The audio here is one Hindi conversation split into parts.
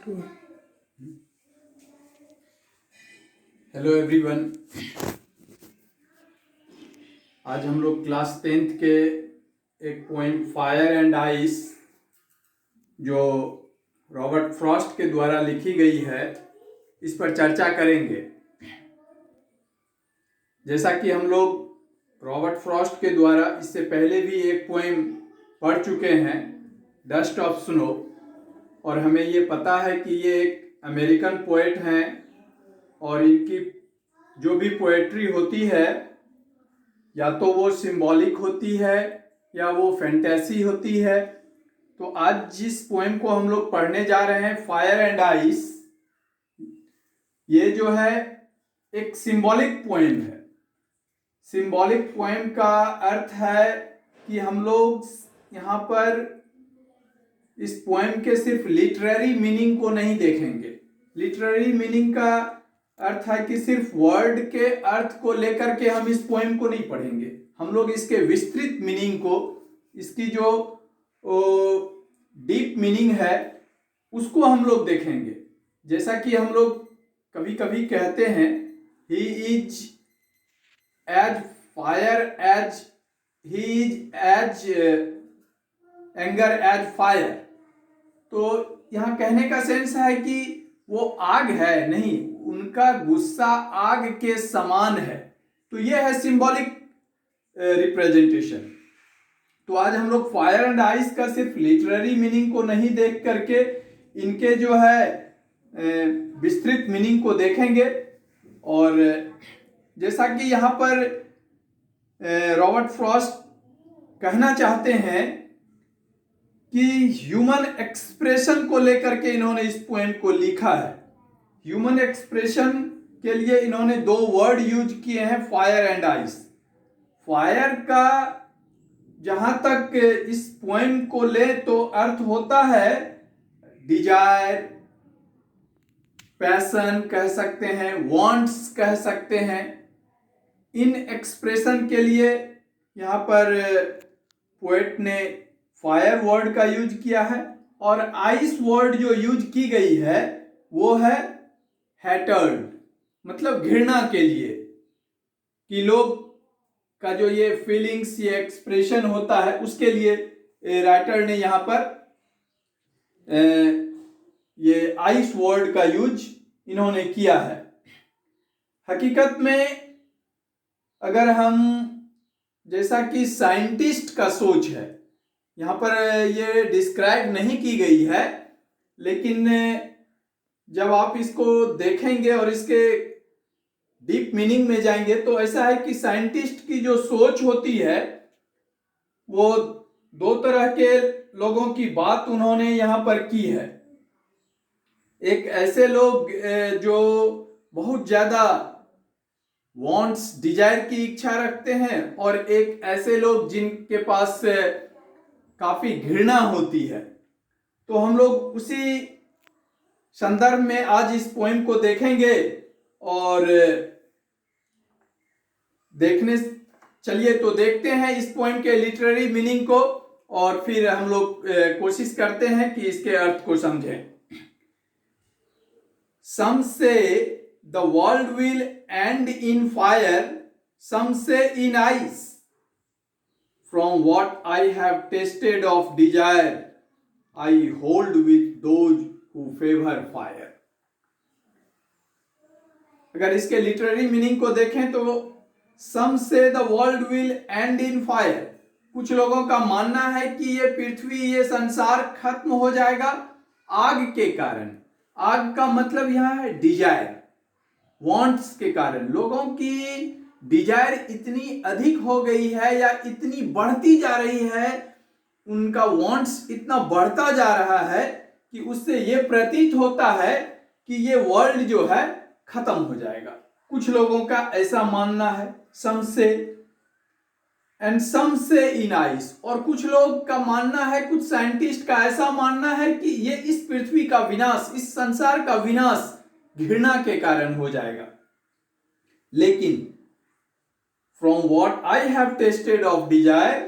Hello everyone. आज हम लोग क्लास 10th के एक पोएम फायर एंड आइस जो रॉबर्ट फ्रॉस्ट के द्वारा लिखी गई है इस पर चर्चा करेंगे। जैसा कि हम लोग रॉबर्ट फ्रॉस्ट के द्वारा इससे पहले भी एक पोएम पढ़ चुके हैं, डस्ट ऑफ स्नो, और हमें ये पता है कि ये एक अमेरिकन पोएट हैं और इनकी जो भी पोएट्री होती है या तो वो सिंबॉलिक होती है या वो फैंटेसी होती है। तो आज जिस पोएम को हम लोग पढ़ने जा रहे हैं, फायर एंड आइस, ये जो है एक सिंबॉलिक पोएम है। सिंबॉलिक पोएम का अर्थ है कि हम लोग यहाँ पर इस पोएम के सिर्फ लिटरेरी मीनिंग को नहीं देखेंगे। लिटरेरी मीनिंग का अर्थ है कि सिर्फ वर्ड के अर्थ को लेकर के हम इस पोएम को नहीं पढ़ेंगे। हम लोग इसके विस्तृत मीनिंग को, इसकी जो डीप मीनिंग है उसको हम लोग देखेंगे। जैसा कि हम लोग कभी कभी कहते हैं, he is as fire as he is as anger as fire. तो यहाँ कहने का सेंस है कि वो आग है, नहीं, उनका गुस्सा आग के समान है। तो ये है सिंबॉलिक रिप्रेजेंटेशन। तो आज हम लोग फायर एंड आइस का सिर्फ लिटरेरी मीनिंग को नहीं देख करके इनके जो है विस्तृत मीनिंग को देखेंगे। और जैसा कि यहाँ पर रॉबर्ट फ्रॉस्ट कहना चाहते हैं कि ह्यूमन एक्सप्रेशन को लेकर के इन्होंने इस पोएम को लिखा है। ह्यूमन एक्सप्रेशन के लिए इन्होंने दो वर्ड यूज किए हैं, फायर एंड आइस। फायर का जहां तक इस पोएम को ले तो अर्थ होता है डिजायर, पैशन कह सकते हैं, वांट्स कह सकते हैं। इन एक्सप्रेशन के लिए यहाँ पर पोएट ने फायर वर्ड का यूज किया है, और आइस वर्ड जो यूज की गई है वो है हैटर्ड, मतलब घृणा के लिए, कि लोग का जो ये फीलिंग्स, ये एक्सप्रेशन होता है उसके लिए राइटर ने यहाँ पर ये आइस वर्ड का यूज इन्होंने किया है। हकीकत में अगर हम, जैसा कि साइंटिस्ट का सोच है, यहाँ पर ये डिस्क्राइब नहीं की गई है, लेकिन जब आप इसको देखेंगे और इसके डीप मीनिंग में जाएंगे तो ऐसा है कि साइंटिस्ट की जो सोच होती है वो दो तरह के लोगों की बात उन्होंने यहाँ पर की है। एक ऐसे लोग जो बहुत ज्यादा वांट्स, डिजायर की इच्छा रखते हैं, और एक ऐसे लोग जिनके पास काफी घृणा होती है। तो हम लोग उसी संदर्भ में आज इस पोएम को देखेंगे। और चलिए तो देखते हैं इस पोएम के लिटरेरी मीनिंग को, और फिर हम लोग कोशिश करते हैं कि इसके अर्थ को समझें। Some say the world will end in fire, some say in ice. From what I have tasted of desire, I hold with those who favor fire. अगर इसके लिटरेरी मीनिंग को देखें तो some say the world will end in fire, कुछ लोगों का मानना है कि ये पृथ्वी, ये संसार खत्म हो जाएगा आग के कारण। आग का मतलब यहाँ है डिजायर, वांट्स के कारण। लोगों की डिजायर इतनी अधिक हो गई है या इतनी बढ़ती जा रही है, उनका वांट्स इतना बढ़ता जा रहा है कि उससे ये प्रतीत होता है कि ये वर्ल्ड जो है खत्म हो जाएगा। कुछ लोगों का ऐसा मानना है, some say and some say in ice। और कुछ लोग का मानना है, कुछ साइंटिस्ट का ऐसा मानना है कि ये इस पृथ्वी का विनाश, इस संसार का विनाश घृणा के कारण हो जाएगा। लेकिन from what I have tasted of desire,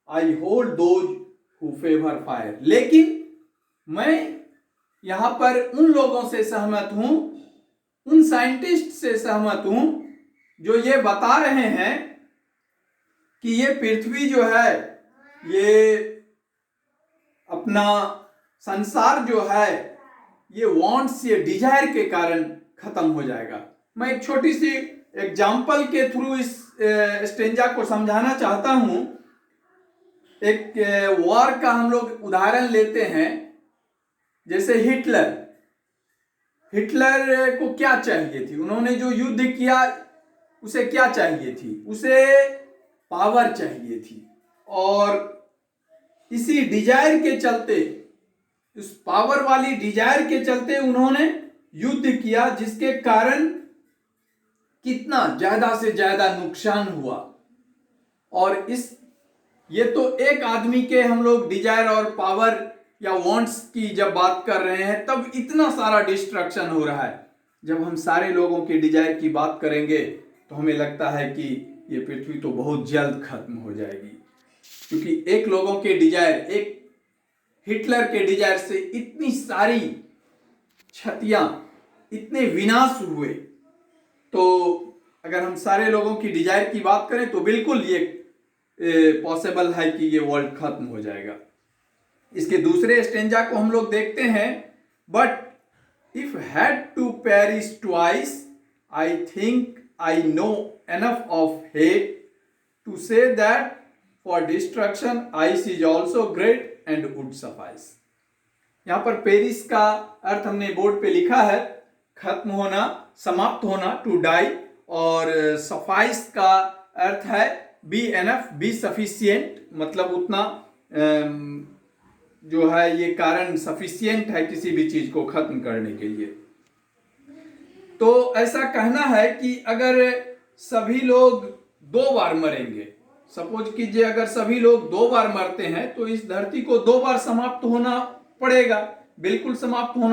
I hold those who favor fire। लेकिन मैं यहां पर उन लोगों से सहमत हूं, उन साइंटिस्ट से सहमत हूं जो ये बता रहे हैं कि ये पृथ्वी जो है, ये अपना संसार जो है, ये वांट्स, ये डिजायर के कारण खत्म हो जाएगा। मैं एक छोटी सी एग्जाम्पल के थ्रू इस स्टेंजा को समझाना चाहता हूं। एक वॉर का हम लोग उदाहरण लेते हैं, जैसे हिटलर को क्या चाहिए थी? उन्होंने जो युद्ध किया, उसे क्या चाहिए थी? उसे पावर चाहिए थी, और इसी डिजायर के चलते, उस पावर वाली डिजायर के चलते उन्होंने युद्ध किया, जिसके कारण कितना ज्यादा से ज्यादा नुकसान हुआ। और ये तो एक आदमी के हम लोग डिजायर और पावर या वांट्स की जब बात कर रहे हैं, तब इतना सारा डिस्ट्रक्शन हो रहा है। जब हम सारे लोगों के डिजायर की बात करेंगे तो हमें लगता है कि ये पृथ्वी तो बहुत जल्द खत्म हो जाएगी, क्योंकि एक लोगों के डिजायर, एक हिटलर के डिजायर से इतनी सारी क्षतियां, इतने विनाश हुए। तो अगर हम सारे लोगों की डिजायर की बात करें तो बिल्कुल ये पॉसिबल है कि ये वर्ल्ड खत्म हो जाएगा। इसके दूसरे स्टेंजा को हम लोग देखते हैं, but if had to perish twice, I think I know enough of hate to say that for destruction ice is also great and would suffice. यहां पर पेरिस का अर्थ हमने बोर्ड पे लिखा है, खत्म होना, समाप्त होना, टू डाई, और सफाइस का अर्थ है बी एनफ, बी सफिशियंट, मतलब उतना जो है ये कारण सफिशियंट है किसी भी चीज को खत्म करने के लिए। तो ऐसा कहना है कि अगर सभी लोग 2 बार मरेंगे, सपोज कीजिए अगर सभी लोग 2 बार मरते हैं, तो इस धरती को 2 बार समाप्त होना पड़ेगा, बिल्कुल समाप्त होना